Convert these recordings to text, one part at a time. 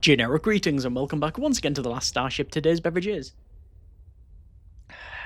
Generic greetings and welcome back once again to the Last Starship. Today's beverage is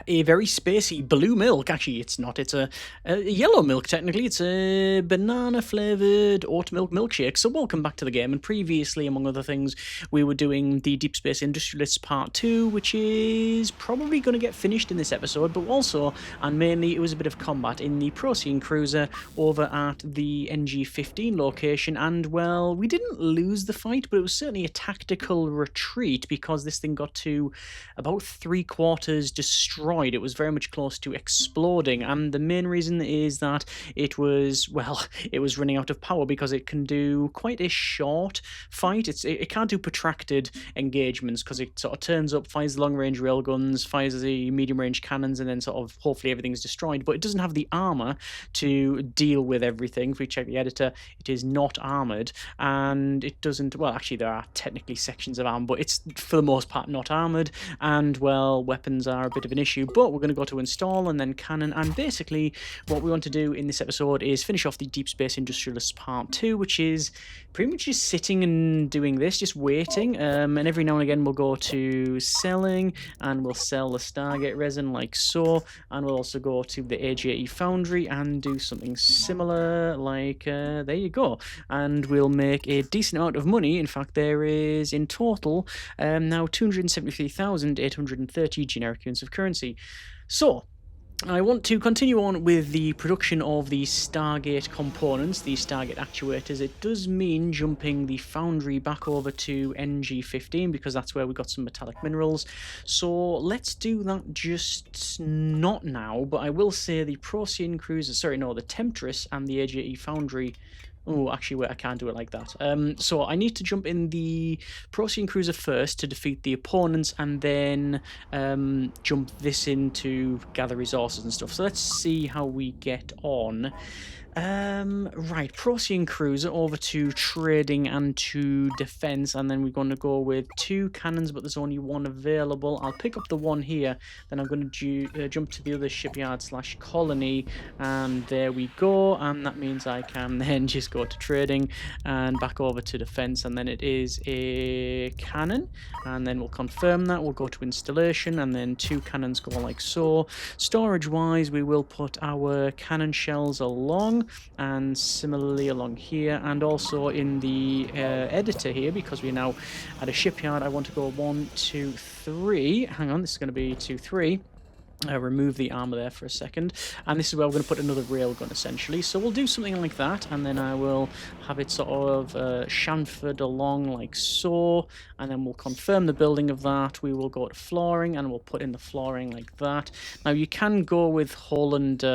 a very spacey blue milk. Actually, it's not. It's a yellow milk, technically. It's a banana-flavoured oat milk milkshake. So welcome back to the game. And previously, among other things, we were doing the Deep Space Industrialists Part 2, which is probably going to get finished in this episode, but also, and mainly, it was a bit of combat in the Procyon cruiser over at the NG-15 location. And, well, we didn't lose the fight, but it was certainly a tactical retreat because this thing got to about 3/4 destroyed. It was very much close to exploding, and the main reason is that it was running out of power because it can do quite a short fight. It can't do protracted engagements because it sort of turns up, fires the long-range railguns, fires the medium-range cannons, and then sort of hopefully everything's destroyed. But it doesn't have the armor to deal with everything. If we check the editor, it is not armored, and it doesn't. Well, actually, there are technically sections of armor, but it's for the most part not armored. And well, weapons are a bit of an issue. But we're going to go to install and then cannon, and basically what we want to do in this episode is finish off the Deep Space Industrialists Part 2, which is pretty much just sitting and doing this, just waiting, and every now and again we'll go to selling, and we'll sell the Stargate resin like so, and we'll also go to the AGE Foundry and do something similar like there you go, and we'll make a decent amount of money. In fact, there is in total now 273,830 generic units of currency. So, I want to continue on with the production of the Stargate components, the Stargate actuators. It does mean jumping the Foundry back over to NG-15 because that's where we got some metallic minerals. So let's do that, just not now, but I will say the Procyon cruiser, the Temptress and the AGE Foundry. Oh, actually, wait, I can't do it like that. So I need to jump in the Procyon cruiser first to defeat the opponents, and then jump this in to gather resources and stuff. So let's see how we get on. Right, Procyon cruiser over to trading and to defense, and then we're going to go with 2 cannons, but there's only 1 available. I'll pick up the 1 here, then I'm going to jump to the other shipyard / colony, and there we go. And that means I can then just go to trading and back over to defense, and then it is a cannon, and then we'll confirm that. We'll go to installation, and then 2 cannons go like so. Storage wise, we will put our cannon shells along, and similarly along here, and also in the editor here, because we're now at a shipyard. I want to go 1, 2, 3. Hang on, this is going to be 2, 3. Remove the armor there for a second, and this is where we're going to put another railgun essentially. So we'll do something like that, and then I will have it sort of chamfered along like so, and then we'll confirm the building of that. We will go to flooring, and we'll put in the flooring like that. Now you can go with Holland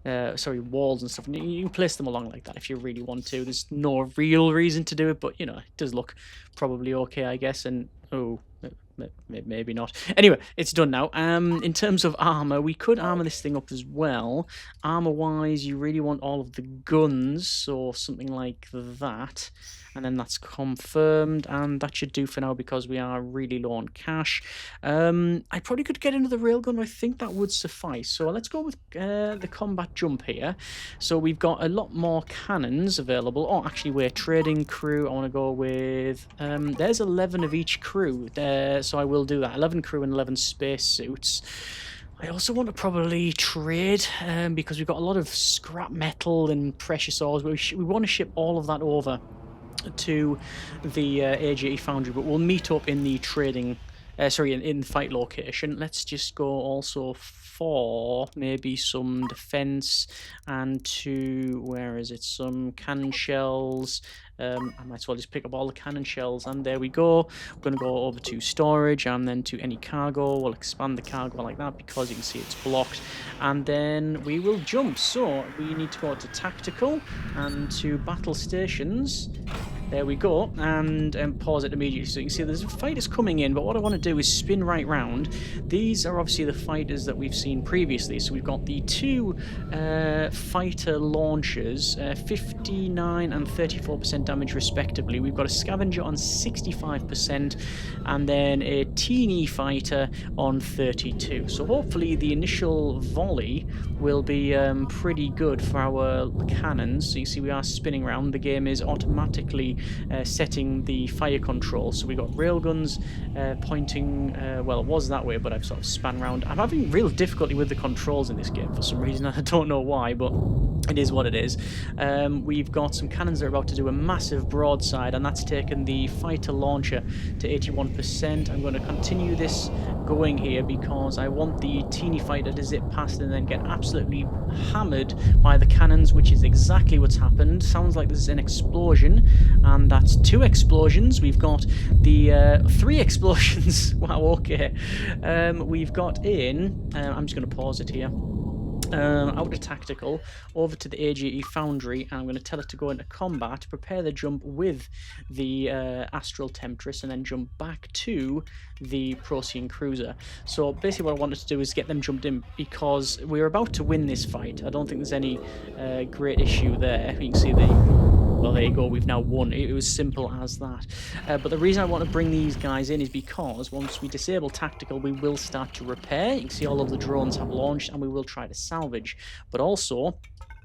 walls and stuff, and you can place them along like that if you really want to. There's no real reason to do it, but you know, it does look probably okay, I guess. And oh, maybe not. Anyway, it's done now. In terms of armor, we could armor this thing up as well. Armor wise, you really want all of the guns, or something like that, and then that's confirmed, and that should do for now because we are really low on cash. I probably could get another railgun, but I think that would suffice. So let's go with the combat jump here. So we've got a lot more cannons available. Oh, actually, we're trading crew. I want to go with there's 11 of each crew, so I will do that. 11 crew and 11 spacesuits. I also want to probably trade because we've got a lot of scrap metal and precious ores. We want to ship all of that over to the AGE Foundry, but we'll meet up in the trading, in fight location. Let's just go also for maybe some defense and where is it, some cannon shells. I might as well just pick up all the cannon shells, and there we go. We're going to go over to storage and then to any cargo. We'll expand the cargo like that because you can see it's blocked, and then we will jump. So we need to go to tactical and to battle stations. There we go, and pause it immediately so you can see there's fighters coming in, but what I want to do is spin right round. These are obviously the fighters that we've seen previously. So we've got the 2 fighter launchers, 59 and 34% damage respectively. We've got a scavenger on 65% and then a teeny fighter on 32. So hopefully the initial volley will be pretty good for our cannons. So you see we are spinning around. The game is automatically setting the fire control. So we got railguns pointing, well, it was that way, but I've sort of span around. I'm having real difficulty with the controls in this game for some reason. I don't know why, but it is what it is. We've got some cannons that are about to do a massive broadside, and that's taken the fighter launcher to 81%. I'm going to continue this going here because I want the teeny fighter to zip past and then get absolutely hammered by the cannons, which is exactly what's happened. Sounds like there's an explosion, and that's 2 explosions. We've got the 3 explosions. Wow, okay. We've got in, I'm just going to pause it here. Out of tactical, over to the AGE Foundry, and I'm going to tell it to go into combat, prepare the jump with the Astral Temptress, and then jump back to the Procyon Cruiser. So basically what I wanted to do is get them jumped in, because we're about to win this fight. I don't think there's any great issue there. You can see well, there you go, we've now won. It was simple as that. But the reason I want to bring these guys in is because once we disable tactical, we will start to repair. You can see all of the drones have launched, and we will try to salvage. But also,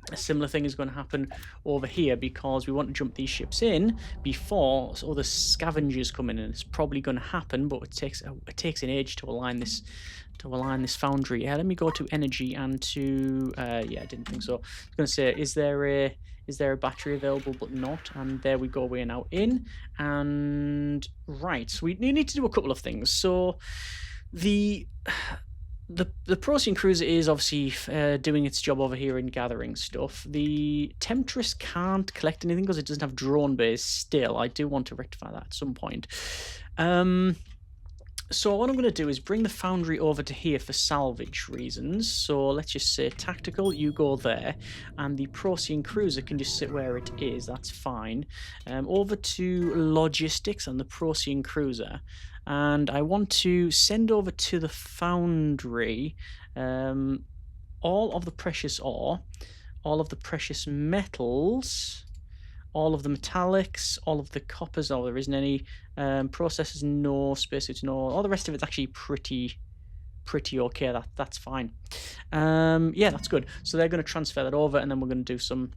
a similar thing is going to happen over here, because we want to jump these ships in before other scavengers come in, and it's probably going to happen, but it takes an age to align this foundry. Yeah, let me go to energy and to yeah, I didn't think so. I was going to say, is there a battery available? But not. And there we go, we're now in. And right, so we need to do a couple of things. So the Procyon Cruiser is obviously doing its job over here in gathering stuff. The Temptress can't collect anything because it doesn't have drone base still. I do want to rectify that at some point. So what I'm going to do is bring the Foundry over to here for salvage reasons. So let's just say tactical, you go there, and the Procyon Cruiser can just sit where it is. That's fine. Over to logistics and the Procyon Cruiser, and I want to send over to the Foundry all of the precious ore, all of the precious metals, all of the metallics, all of the coppers. Oh, there isn't any. Processors, no. Spacesuits, no. All the rest of it's actually pretty okay. That's fine. Yeah, that's good. So they're going to transfer that over, and then we're going to do some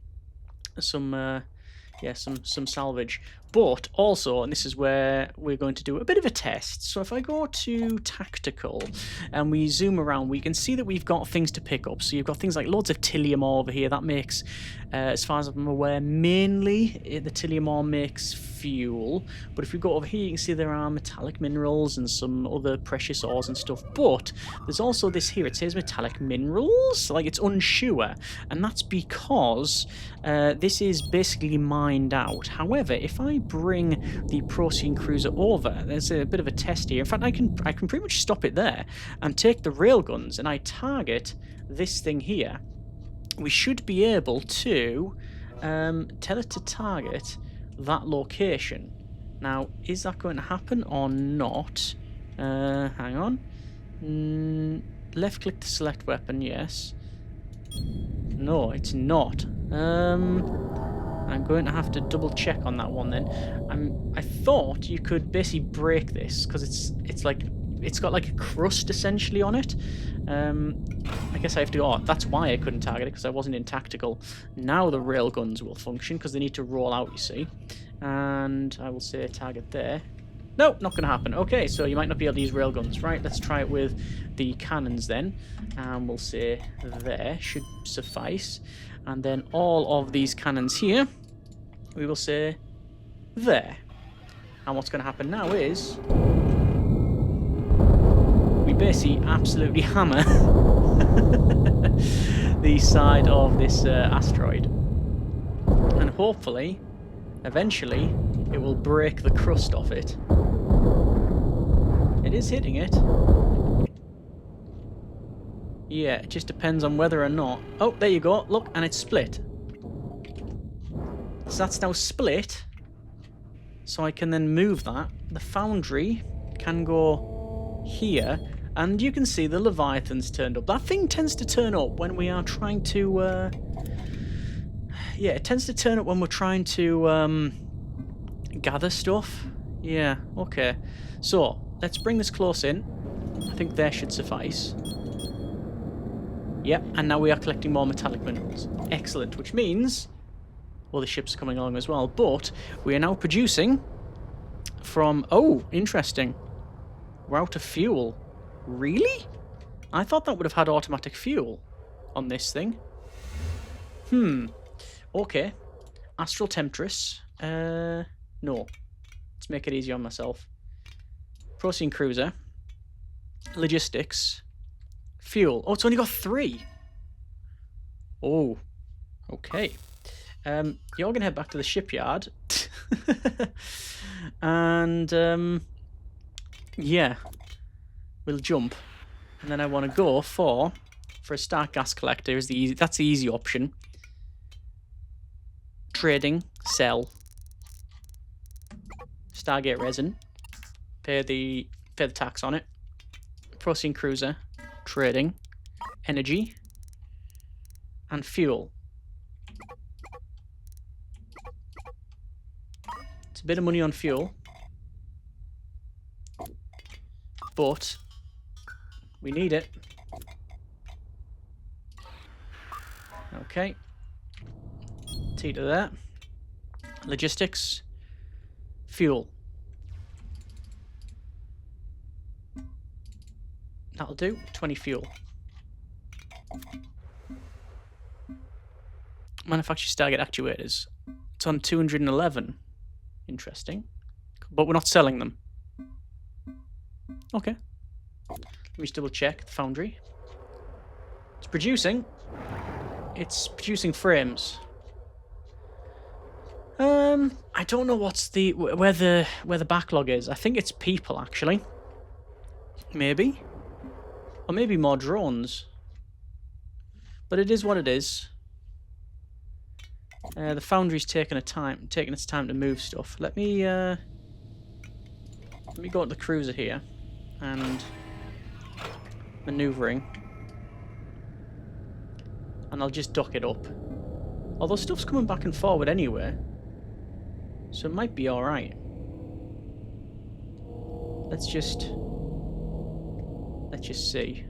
salvage. But also, and this is where we're going to do a bit of a test. So if I go to tactical and we zoom around, we can see that we've got things to pick up. So you've got things like loads of Tillium ore over here. That makes, as far as I'm aware, mainly the Tillium ore makes fuel. But if we go over here, you can see there are metallic minerals and some other precious ores and stuff. But there's also this here. It says metallic minerals, like it's unsure. And that's because this is basically mined out. However, if I bring the Procyon Cruiser over, there's a bit of a test here. In fact, I can pretty much stop it there and take the railguns and I target this thing here. We should be able to tell it to target that location. Now, is that going to happen or not? Hang on. Left click to select weapon, yes. No, it's not. I'm going to have to double check on that one then. I thought you could basically break this because it's got like a crust essentially on it. I guess I have to. Oh, that's why I couldn't target it, because I wasn't in tactical. Now the railguns will function because they need to roll out, you see. And I will say target there. No, not going to happen. Okay, so you might not be able to use railguns. Right, let's try it with the cannons then. And we'll say there should suffice. And then all of these cannons here, we will say there. And what's going to happen now is we basically absolutely hammer the side of this asteroid. And hopefully, eventually, it will break the crust off it. It is hitting it. Yeah, it just depends on whether or not... Oh, there you go. Look, and it's split. So that's now split. So I can then move that. The Foundry can go here. And you can see the Leviathan's turned up. That thing tends to turn up when we are trying to... yeah, it tends to turn up when we're trying to Gather stuff? Yeah, okay. So, let's bring this close in. I think there should suffice. Yep, and now we are collecting more metallic minerals. Excellent, which means... well, the ship's coming along as well, but we are now producing from... oh, interesting. We're out of fuel. Really? I thought that would have had automatic fuel on this thing. Okay. Astral Temptress. No. Let's make it easy on myself. Procedurally Cruiser. Logistics. Fuel. Oh, it's only got 3. Oh. Okay. You're going to head back to the shipyard. And, yeah. We'll jump. And then I want to go for a Stark Gas Collector. That's the easy option. Trading. Sell. Stargate resin. Pay the tax on it. Procedurally Cruiser. Trading. Energy. And fuel. It's a bit of money on fuel. But we need it. Okay. T to that. Logistics. Fuel. That'll do. 20 fuel. Manufacture Stargate actuators. It's on 211. Interesting. But we're not selling them. Okay. Let me just double check the Foundry. It's producing. It's producing frames. I don't know what's where the backlog is. I think it's people actually. Maybe. Or maybe more drones. But it is what it is. The Foundry's taking its time to move stuff. Let me go to the cruiser here and maneuvering, and I'll just dock it up. Although stuff's coming back and forward anyway, so it might be all right. Let's just see.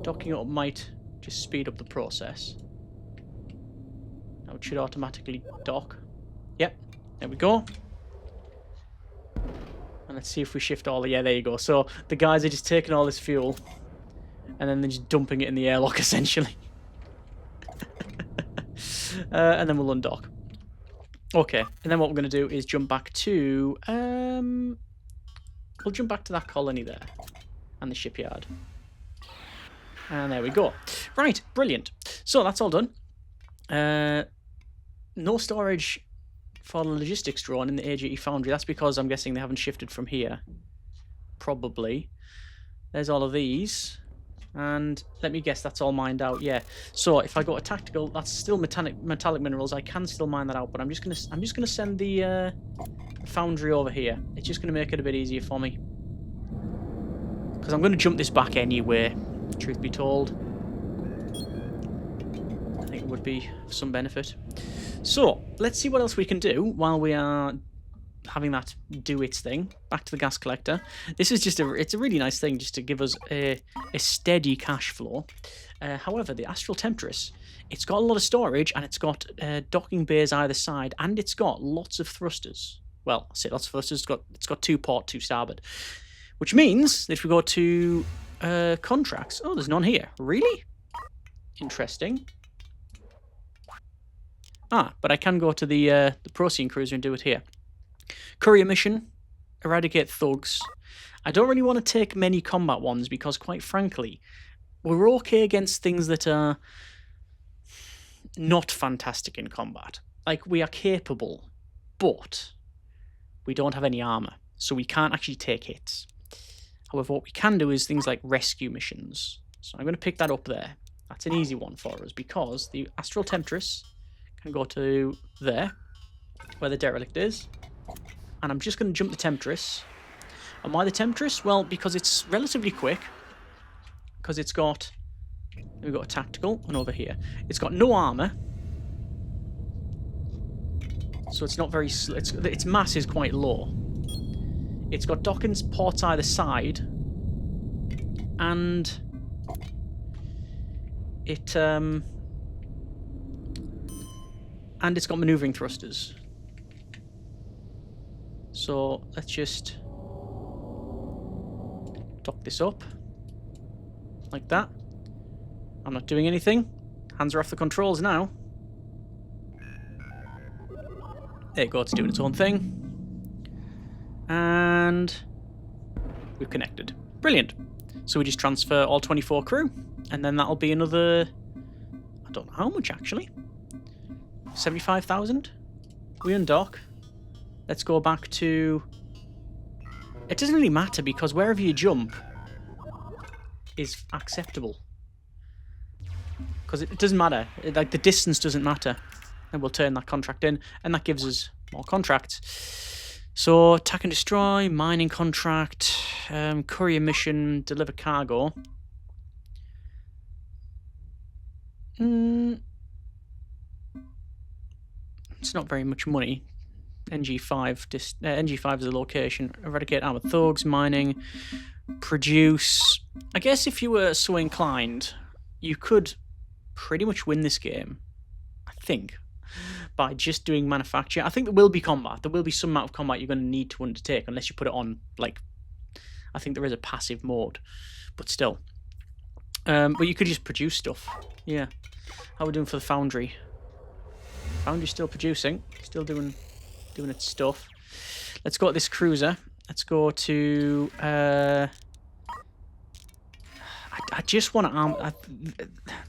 Docking it up might just speed up the process. Now it should automatically dock. Yep, there we go. And let's see if we shift all the... yeah, there you go. So the guys are just taking all this fuel and then they're just dumping it in the airlock, essentially. And then we'll undock. Okay, and then what we're going to do is jump back to... we'll jump back to that colony there and the shipyard. And there we go. Right, brilliant. So that's all done. No storage for the logistics drone in the AGE Foundry. That's because I'm guessing they haven't shifted from here. Probably. There's all of these. And let me guess, that's all mined out. Yeah. So if I go to tactical, that's still metallic minerals. I can still mine that out, but I'm just gonna send the Foundry over here. It's just gonna make it a bit easier for me. Because I'm gonna jump this back anyway. Truth be told, I think it would be of some benefit. So let's see what else we can do while we are having that do its thing. Back to the gas collector. This is just it's a really nice thing just to give us a steady cash flow. However, the Astral Temptress, it's got a lot of storage and it's got docking bays either side, and it's got lots of thrusters. Well, I say lots of thrusters. It's got 2 port, 2 starboard, which means that if we go to contracts. Oh, there's none here. Really? Interesting. Ah, but I can go to the Procedurally Cruiser and do it here. Courier mission. Eradicate thugs. I don't really want to take many combat ones because, quite frankly, we're okay against things that are not fantastic in combat. Like, we are capable, but we don't have any armor, so we can't actually take hits. However, what we can do is things like rescue missions. So I'm going to pick that up there. That's an easy one for us because the Astral Temptress can go to there, where the derelict is. And I'm just going to jump the Temptress. And why the Temptress? Well, because it's relatively quick. Because it's got... we've got a tactical, and over here. It's got no armor. so it's not very... its mass is quite low. It's got docking ports either side, and it's got maneuvering thrusters. So let's just dock this up like that. I'm not doing anything. Hands are off the controls now. There you go, it's doing its own thing. And we've connected. Brilliant. So we just transfer all 24 crew, and then that'll be another... I don't know how much, actually. 75,000? We undock. Let's go back to... It doesn't really matter, because wherever you jump is acceptable. Because it doesn't matter. Like, the distance doesn't matter. And we'll turn that contract in, and that gives us more contracts. So, attack and destroy, mining contract, courier mission, deliver cargo. It's not very much money. NG5 NG5 is the location. Eradicate armored thugs, mining, produce. I guess if you were so inclined, you could pretty much win this game, I think, by just doing manufacture. I think there will be combat. There will be some amount of combat you're going to need to undertake, unless you put it on, like, I think there is a passive mode, but still. But you could just produce stuff. Yeah. How are we doing for the Foundry? Foundry's still producing, still doing its stuff. Let's go to this cruiser. Let's go to... I just want to arm...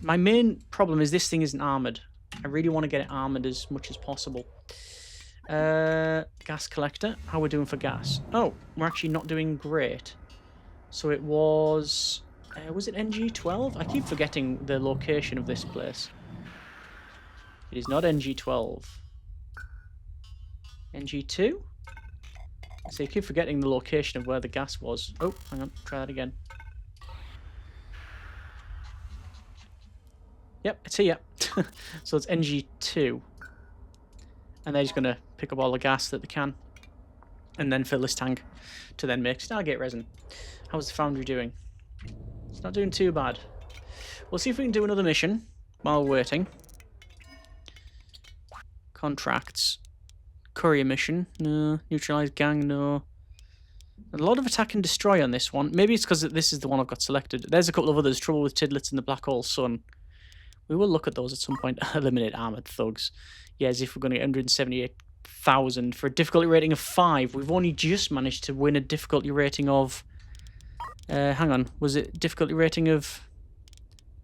my main problem is this thing isn't armoured. I really want to get it armoured as much as possible. Gas collector. How are we doing for gas? Oh, we're actually not doing great. So it was... was it NG12? I keep forgetting the location of this place. It is not NG12. NG2? So you keep forgetting the location of where the gas was. Oh, hang on. Try that again. Yep, it's here. So it's NG2. And they're just going to pick up all the gas that they can. And then fill this tank to then make Stargate resin. How's the Foundry doing? It's not doing too bad. We'll see if we can do another mission while we're waiting. Contracts. Courier mission. No. Neutralize gang. No. A lot of attack and destroy on this one. Maybe it's because this is the one I've got selected. There's a couple of others. Trouble with Tidlets and the Black Hole Sun. We will look at those at some point. Eliminate armored thugs. Yeah, as if we're going to get 178,000 for a difficulty rating of 5. We've only just managed to win a difficulty rating of... hang on. Was it difficulty rating of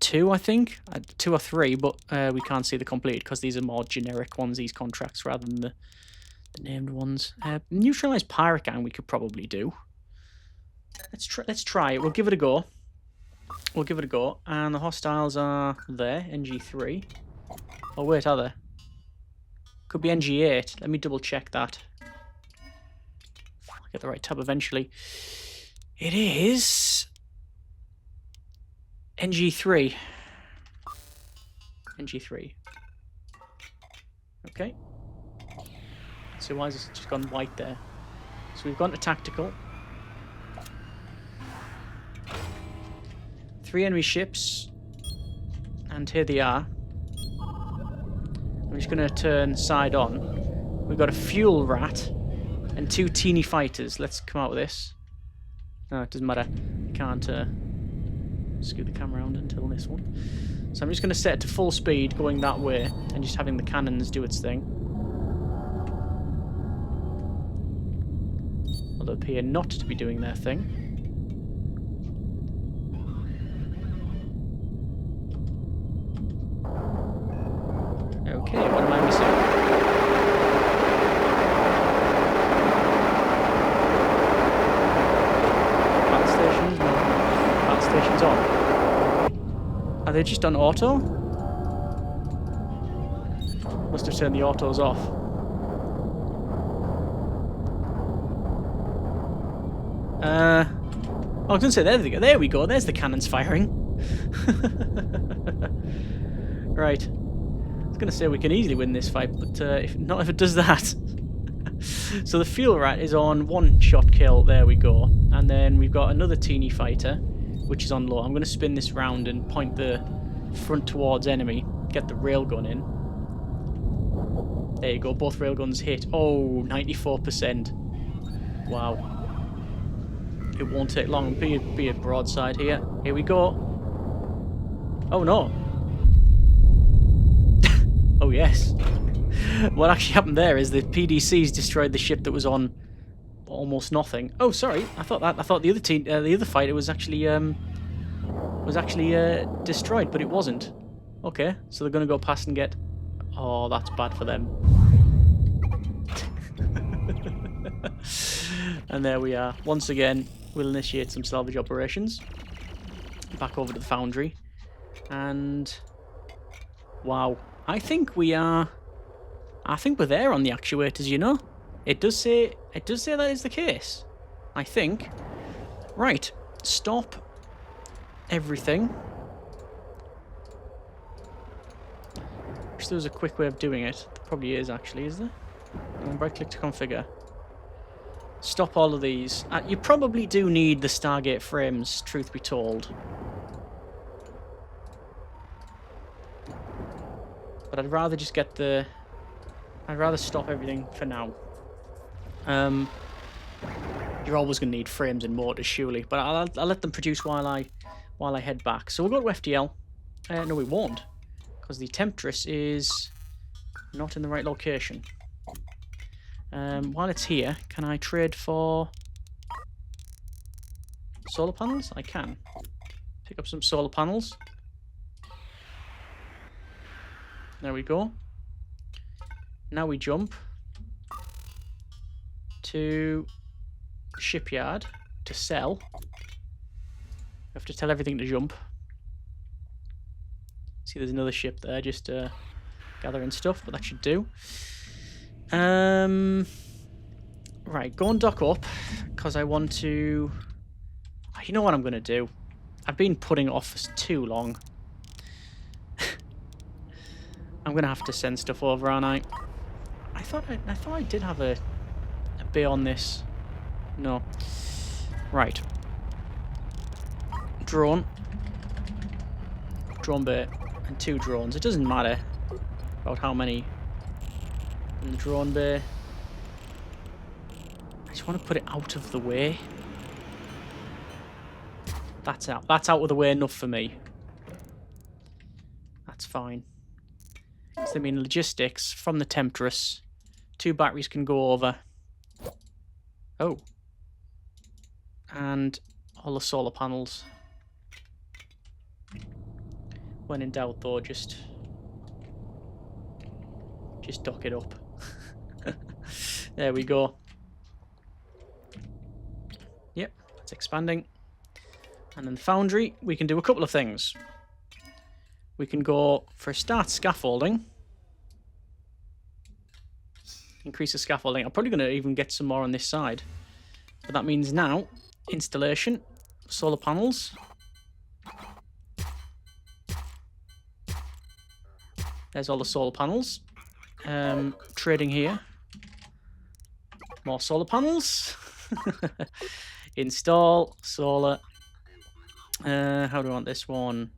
2, I think? 2 or 3, but we can't see the complete because these are more generic ones, these contracts, rather than the named ones. Neutralize pirate gang we could probably do. Let's try it. We'll give it a go. We'll give it a go. And the hostiles are there, NG3. Oh, wait, are they? Could be NG8. Let me double check that. I'll get the right tab eventually. It is... NG3. NG3. Okay. So why has it just gone white there? So we've gone to tactical. 3 enemy ships. And here they are. I'm just going to turn side on. We've got a fuel rat and 2 teeny fighters. Let's come out with this. No, it doesn't matter. You can't scoot the camera around until this one. So I'm just going to set it to full speed going that way and just having the cannons do its thing. Although they appear not to be doing their thing. Okay, what am I missing? Battle stations? No. Battle stations on. Are they just on auto? Must have turned the autos off. I was going to say, there we go. There's the cannons firing. Right. I was going to say we can easily win this fight, but if it does that. So the fuel rat is on one-shot kill. There we go. And then we've got another teeny fighter, which is on low. I'm going to spin this round and point the front towards enemy. Get the railgun in. There you go. Both railguns hit. Oh, 94%. Wow. It won't take long. Be a broadside here. Here we go. Oh, no. Oh, yes. What actually happened there is the PDCs destroyed the ship that was on almost nothing. Oh, sorry. I thought the other fighter was actually destroyed, but it wasn't. Okay, so they're gonna go past and get. Oh, that's bad for them. And there we are. Once again, we'll initiate some salvage operations. Back over to the Foundry, and wow, I think we're there on the actuators. You know, it does say that is the case. I think. Right, stop everything. Wish there was a quick way of doing it. There probably is, actually, is there? Right click to configure. Stop all of these. You probably do need the Stargate frames, truth be told. But I'd rather just get the... I'd rather stop everything for now. You're always going to need frames and motors, surely. But I'll let them produce while I head back. So we'll go to FTL. No, we won't. Because the Temptress is not in the right location. While it's here, can I trade for solar panels? I can. Pick up some solar panels. There we go. Now we jump to shipyard to sell. We have to tell everything to jump. See, there's another ship there, just gathering stuff, but that should do. Right, go and dock up, because I want to... You know what I'm going to do? I've been putting it off for too long. I'm going to have to send stuff over, aren't I? I thought I did have a bay on this. No. Right. Drone bay, and 2 drones. It doesn't matter about how many in the drone bay. I just want to put it out of the way. That's out of the way enough for me. That's fine. So, I mean, logistics from the Temptress. 2 batteries can go over. Oh. And all the solar panels. When in doubt, though, just dock it up. There we go. Yep, it's expanding. And then the Foundry, we can do a couple of things. We can go for start scaffolding. Increase the scaffolding. I'm probably going to even get some more on this side. But that means now, installation, solar panels. There's all the solar panels. Trading here. More solar panels. Install solar. How do I want this one?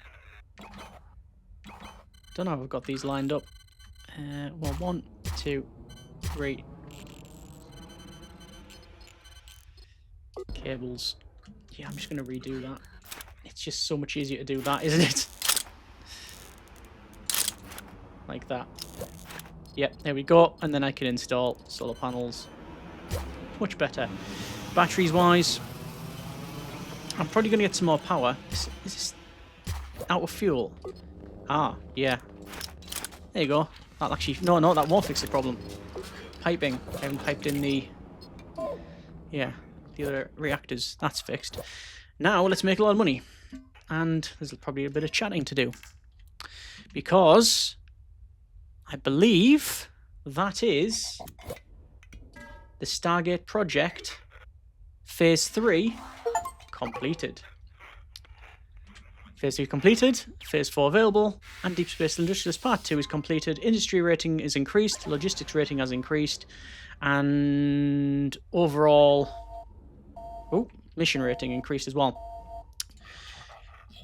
Don't know if I've got these lined up. Well, 1, 2, 3. Cables. Yeah, I'm just going to redo that. It's just so much easier to do that, isn't it? Like that. Yep, there we go. And then I can install solar panels. Much better. Batteries wise, I'm probably going to get some more power. Is this out of fuel? Ah, yeah. There you go. That'll actually... No, that won't fix the problem. Piping. I haven't piped in the... Yeah, the other reactors. That's fixed. Now, let's make a lot of money. And there's probably a bit of chatting to do. Because... I believe that is the Stargate project Phase 3 completed. Phase 3 completed, Phase 4 available, and Deep Space Industrialist Part 2 is completed. Industry rating is increased, logistics rating has increased, and overall mission rating increased as well.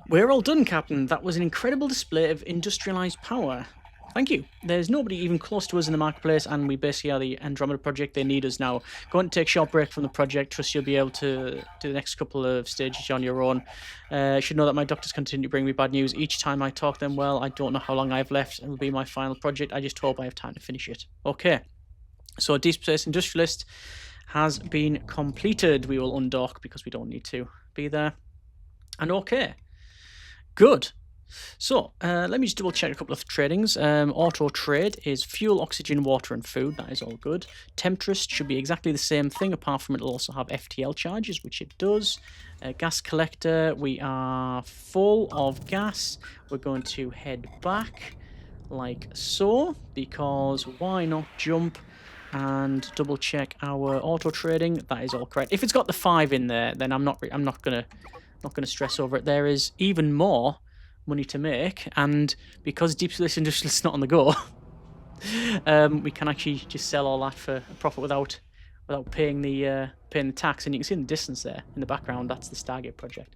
We're all done, Captain. That was an incredible display of industrialized power. Thank you. There's nobody even close to us in the marketplace, and we basically are the Andromeda project. They need us now. Go on and take a short break from the project. Trust you'll be able to do the next couple of stages on your own. I should know that my doctors continue to bring me bad news each time I talk them well. I don't know how long I have left. It will be my final project. I just hope I have time to finish it. Okay. So Deep Space Industrialist has been completed. We will undock because we don't need to be there. And okay. Good. So, let me just double check a couple of tradings. Auto trade is fuel, oxygen, water, and food. That is all good. Temptress should be exactly the same thing, apart from it'll also have FTL charges, which it does. Gas collector, we are full of gas. We're going to head back like so, because why not jump and double check our auto trading? That is all correct. If it's got the 5 in there, then I'm not gonna stress over it. There is even more money to make, and because Deep Space Industrialist is not on the go, we can actually just sell all that for a profit without paying the tax. And you can see in the distance there in the background, that's the Stargate project.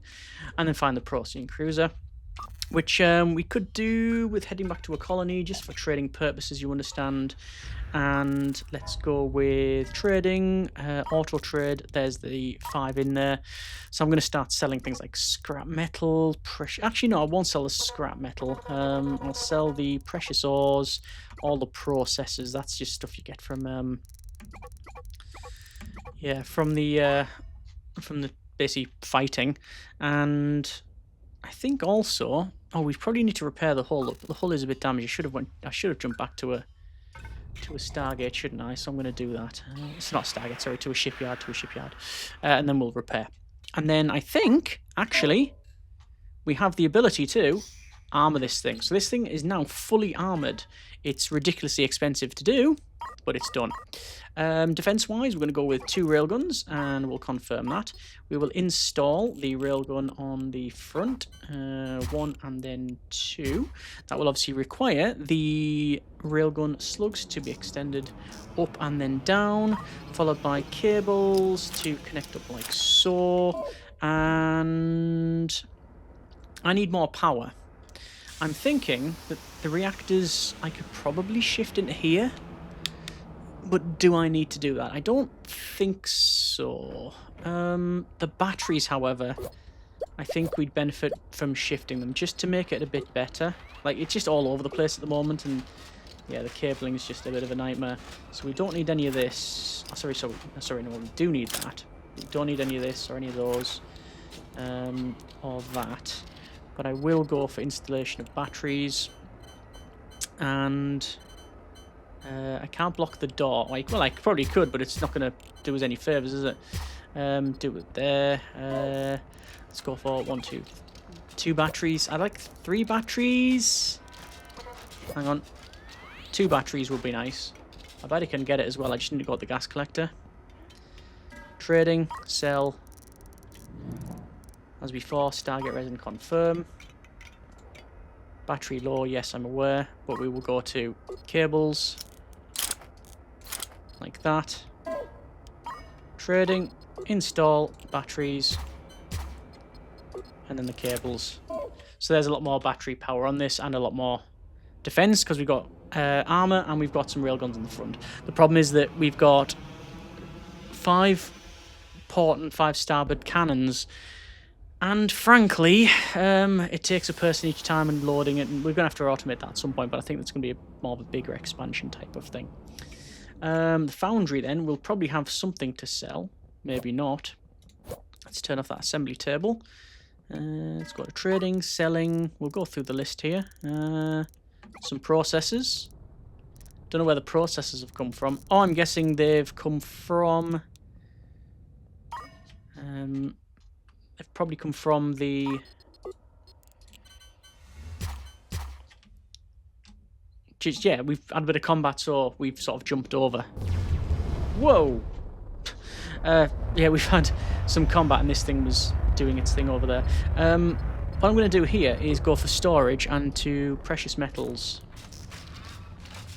And then find the Procedurally cruiser, which we could do with heading back to a colony just for trading purposes, you understand. And let's go with trading, auto trade. There's the 5 in there. So I'm going to start selling things like scrap metal, actually no, I won't sell the scrap metal. I'll sell the precious ores, all the processes. That's just stuff you get from the basically fighting. And I think also, we probably need to repair the hull. The hull is a bit damaged. I should have jumped back to a Stargate, shouldn't I? So I'm going to do that. It's not Stargate, sorry, to a shipyard. And then we'll repair. And then I think, actually, we have the ability to armor this thing. So this thing is now fully armored. It's ridiculously expensive to do, but it's done. Defense-wise, we're going to go with 2 railguns, and we'll confirm that. We will install the railgun on the front, 1 and then 2. That will obviously require the railgun slugs to be extended up and then down, followed by cables to connect up like so. And I need more power. I'm thinking that the reactors I could probably shift into here. But do I need to do that? I don't think so. The batteries, however, I think we'd benefit from shifting them just to make it a bit better. Like, it's just all over the place at the moment, and yeah, the cabling is just a bit of a nightmare. So we don't need any of this. Sorry, no, we do need that. We don't need any of this or any of those, or that. But I will go for installation of batteries, and I can't block the door. Well, I probably could, but it's not going to do us any favours, is it? Do it there. Let's go for 1, 2, 2 batteries. I'd like 3 batteries. Hang on. 2 batteries would be nice. I bet I can get it as well. I just need to go to the gas collector. Trading, sell. As before, Stargate resin confirm. Battery low, yes, I'm aware, but we will go to cables, like that. Trading, install batteries, and then the cables. So there's a lot more battery power on this and a lot more defense because we've got armor and we've got some railguns in the front. The problem is that we've got 5 port and 5 starboard cannons. And frankly, it takes a person each time and loading it, and we're going to have to automate that at some point, but I think that's going to be more of a bigger expansion type of thing. The Foundry then will probably have something to sell, maybe not. Let's turn off that assembly table. Let's go to trading, selling. We'll go through the list here. Some processors. Don't know where the processors have come from. Oh, I'm guessing they've come from... they've probably come from the... Just, yeah, we've had a bit of combat, so we've sort of jumped over. Whoa! Yeah, we've had some combat, and this thing was doing its thing over there. what I'm going to do here is go for storage and to precious metals.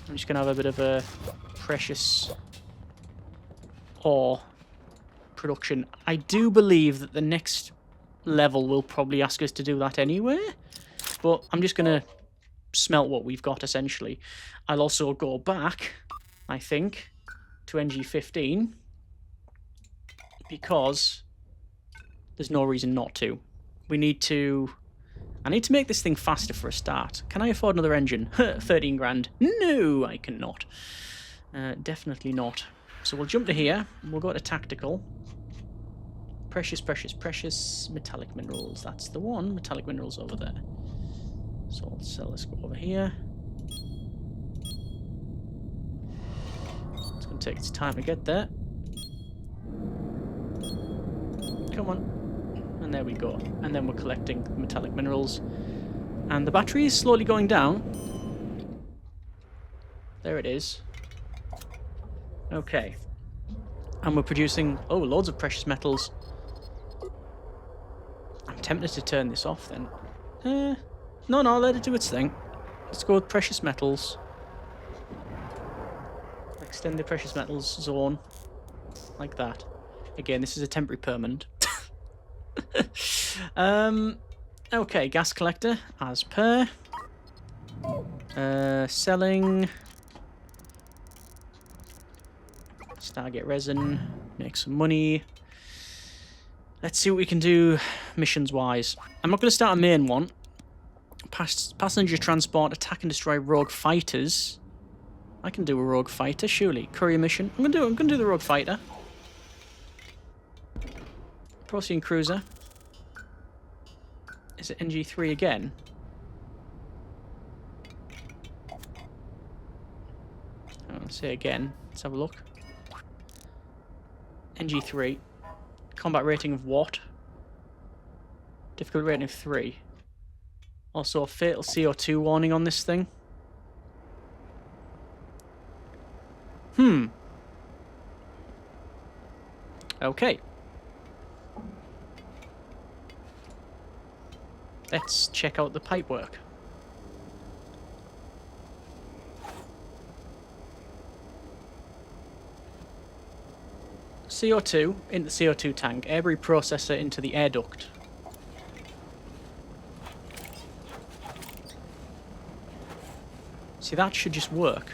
I'm just going to have a bit of a precious ore production. I do believe that the next level will probably ask us to do that anyway, but I'm just going to smelt what we've got, essentially. I'll also go back, I think, to NG15, because there's no reason not to. I need to make this thing faster for a start. Can I afford another engine? 13 grand. No, I cannot. Definitely not. So we'll jump to here. We'll go to tactical. Precious, precious, precious metallic minerals. That's the one. Metallic minerals over there. So I'll sell this, go over here. It's going to take its time to get there. Come on. And there we go. And then we're collecting metallic minerals. And the battery is slowly going down. There it is. Okay. And we're producing, oh, loads of precious metals. I'm tempted to turn this off then. No, let it do its thing. Let's go with precious metals. Extend the precious metals zone. Like that. Again, this is a temporary permanent. Okay, gas collector, as per. Selling. Stargate resin. Make some money. Let's see what we can do missions-wise. I'm not going to start a main one. Passenger transport, attack and destroy rogue fighters. I can do a rogue fighter, surely. Courier mission. I'm gonna do the rogue fighter. Procedurally cruiser. Is it NG3 again? I'll say again. Let's have a look. NG3. Combat rating of what? Difficulty rating of 3. Also, a fatal CO2 warning on this thing. Okay. Let's check out the pipework. CO2 into the CO2 tank. Air reprocessor into the air duct. See, that should just work.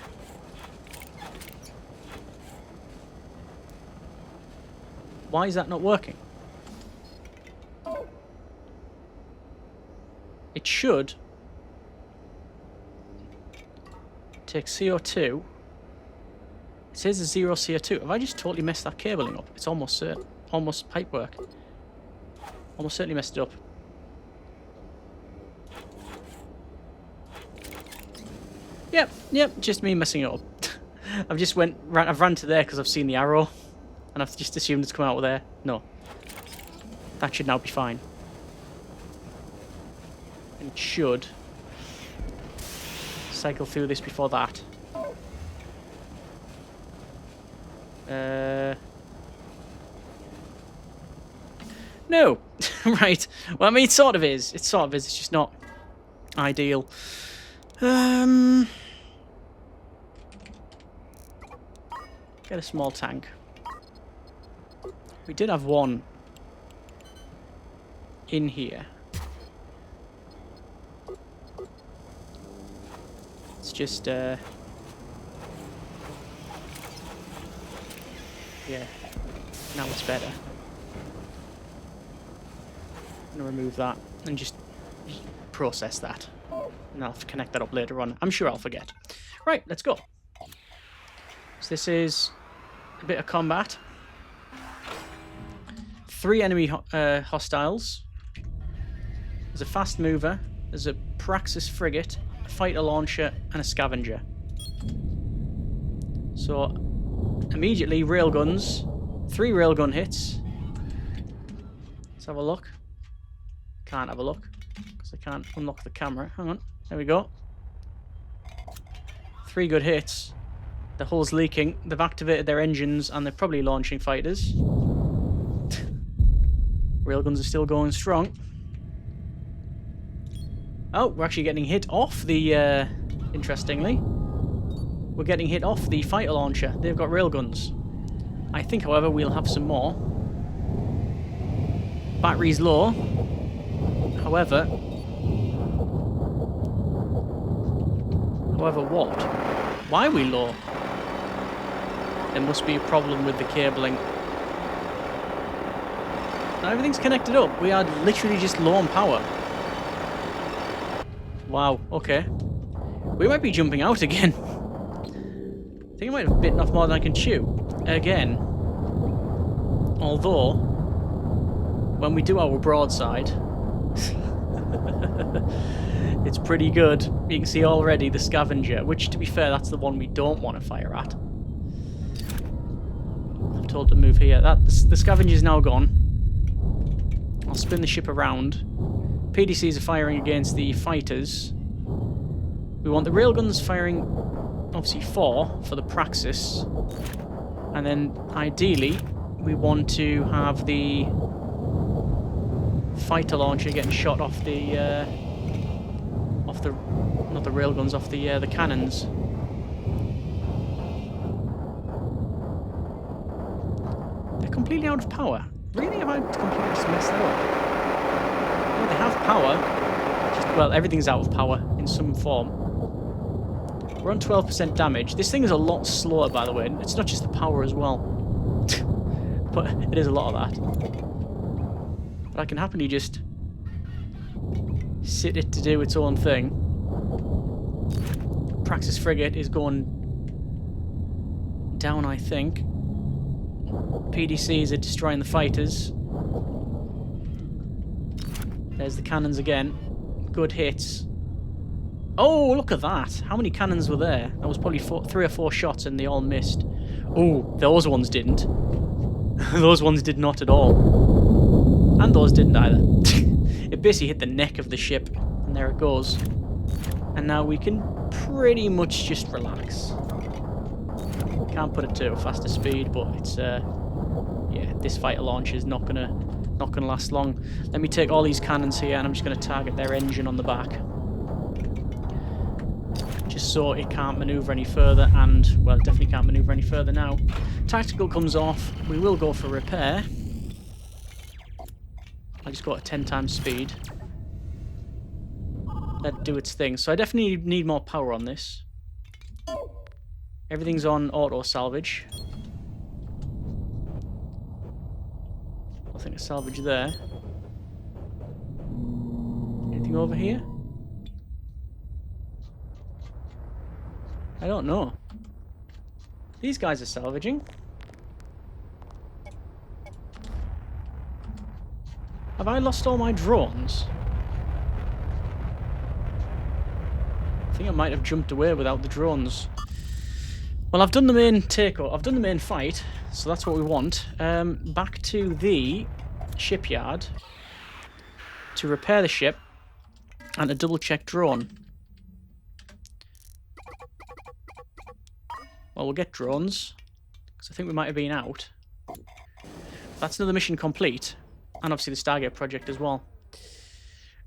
Why is that not working? It should take CO2. It says a 0 CO2. Have I just totally messed that cabling up? It's almost certain. Almost pipework. Almost certainly messed it up. Yep, just me messing it up. I've ran to there because I've seen the arrow, and I've just assumed it's come out of there. No. That should now be fine. And it should cycle through this before that. No. Right. Well, I mean, it sort of is. It sort of is. It's just not ideal. Get a small tank. We did have one in here. It's just, yeah. Now it's better. I'm gonna remove that and just process that. And I'll connect that up later on. I'm sure I'll forget. Right, let's go. So this is a bit of combat. 3 enemy hostiles. There's a fast mover. There's a Praxis frigate, a fighter launcher, and a scavenger. So immediately railguns. 3 railgun hits. Let's have a look. Can't have a look because I can't unlock the camera. Hang on. There we go. 3 good hits. The hull's leaking. They've activated their engines and they're probably launching fighters. Railguns are still going strong. Oh, we're actually getting hit off the, interestingly. We're getting hit off the fighter launcher. They've got railguns. I think, however, we'll have some more. Battery's low. However what? Why are we low? There must be a problem with the cabling. Now everything's connected up. We are literally just low on power. Wow, okay. We might be jumping out again. I think I might have bitten off more than I can chew. Again. Although, when we do our broadside, it's pretty good. You can see already the scavenger, which, to be fair, that's the one we don't want to fire at. I'm told to move here. The scavenger's now gone. I'll spin the ship around. PDCs are firing against the fighters. We want the railguns firing, obviously, 4 for the Praxis. And then, ideally, we want to have the fighter launcher getting shot off the not the railguns, off the cannons. They're completely out of power. Really, have I completely just messed that up? No, they have power. Well, everything's out of power in some form. We're on 12% damage. This thing is a lot slower, by the way. It's not just the power as well. But it is a lot of that. But I can happily just sit it to do its own thing. Praxis frigate is going down, I think. PDCs are destroying the fighters. There's the cannons again. Good hits. Oh, look at that. How many cannons were there? That was probably 3 or 4 shots and they all missed. Oh, those ones didn't. Those ones did not at all. And those didn't either. It basically hit the neck of the ship. And there it goes. And now we can pretty much just relax. Can't put it to a faster speed, but it's yeah, this fighter launch is not gonna last long. Let me take all these cannons here and I'm just gonna target their engine on the back. Just so it can't maneuver any further, and well, it definitely can't maneuver any further now. Tactical comes off. We will go for repair. I just got a 10 times speed. Let it do its thing. So I definitely need more power on this. Everything's on auto salvage. I think a salvage there. Anything over here? I don't know. These guys are salvaging. Have I lost all my drones? I think I might have jumped away without the drones. Well, I've done the main takeover. I've done the main fight, so that's what we want. Back to the shipyard to repair the ship and to double-check drone. Well, we'll get drones, because I think we might have been out. That's another mission complete. And obviously the Stargate project as well.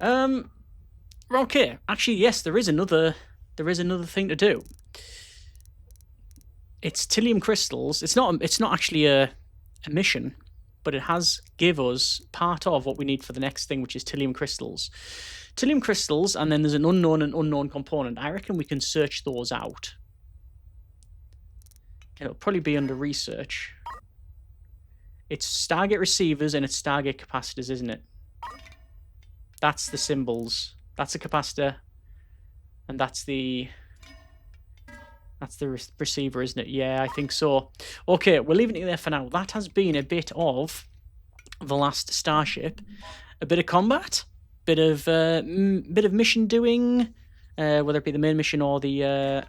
Okay. Actually, yes, there is another thing to do. It's Tilium crystals. It's not actually a mission, but it has give us part of what we need for the next thing, which is Tilium crystals. Tilium crystals, and then there's an unknown and unknown component. I reckon we can search those out. It'll probably be under research. It's Stargate receivers and it's Stargate capacitors, isn't it? That's the symbols. That's a capacitor. And that's the receiver, isn't it? Yeah, I think so. Okay, we're leaving it there for now. That has been a bit of the Last Starship. A bit of combat. Bit of mission doing. Whether it be the main mission or the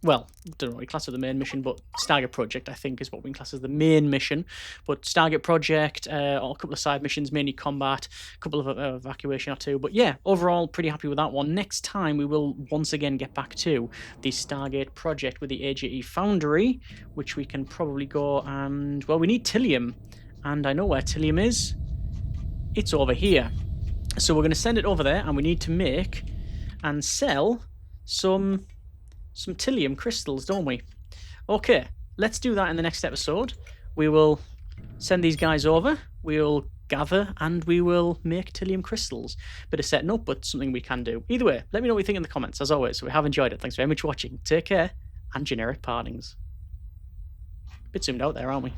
well, I don't know what we class as the main mission, but Stargate Project, I think, is what we can class as the main mission. But Stargate Project, or a couple of side missions, mainly combat, a couple of evacuation or 2. But yeah, overall, pretty happy with that one. Next time, we will once again get back to the Stargate Project with the AJE Foundry, which we can probably go and, well, we need Tilium. And I know where Tilium is. It's over here. So we're going to send it over there, and we need to make and sell some Tilium crystals, don't we? Okay, let's do that in the next episode. We will send these guys over, we'll gather, and we will make Tilium crystals. Bit of setting up, but something we can do. Either way, let me know what you think in the comments. As always, we have enjoyed it. Thanks very much for watching. Take care, and generic partings. Bit zoomed out there, aren't we?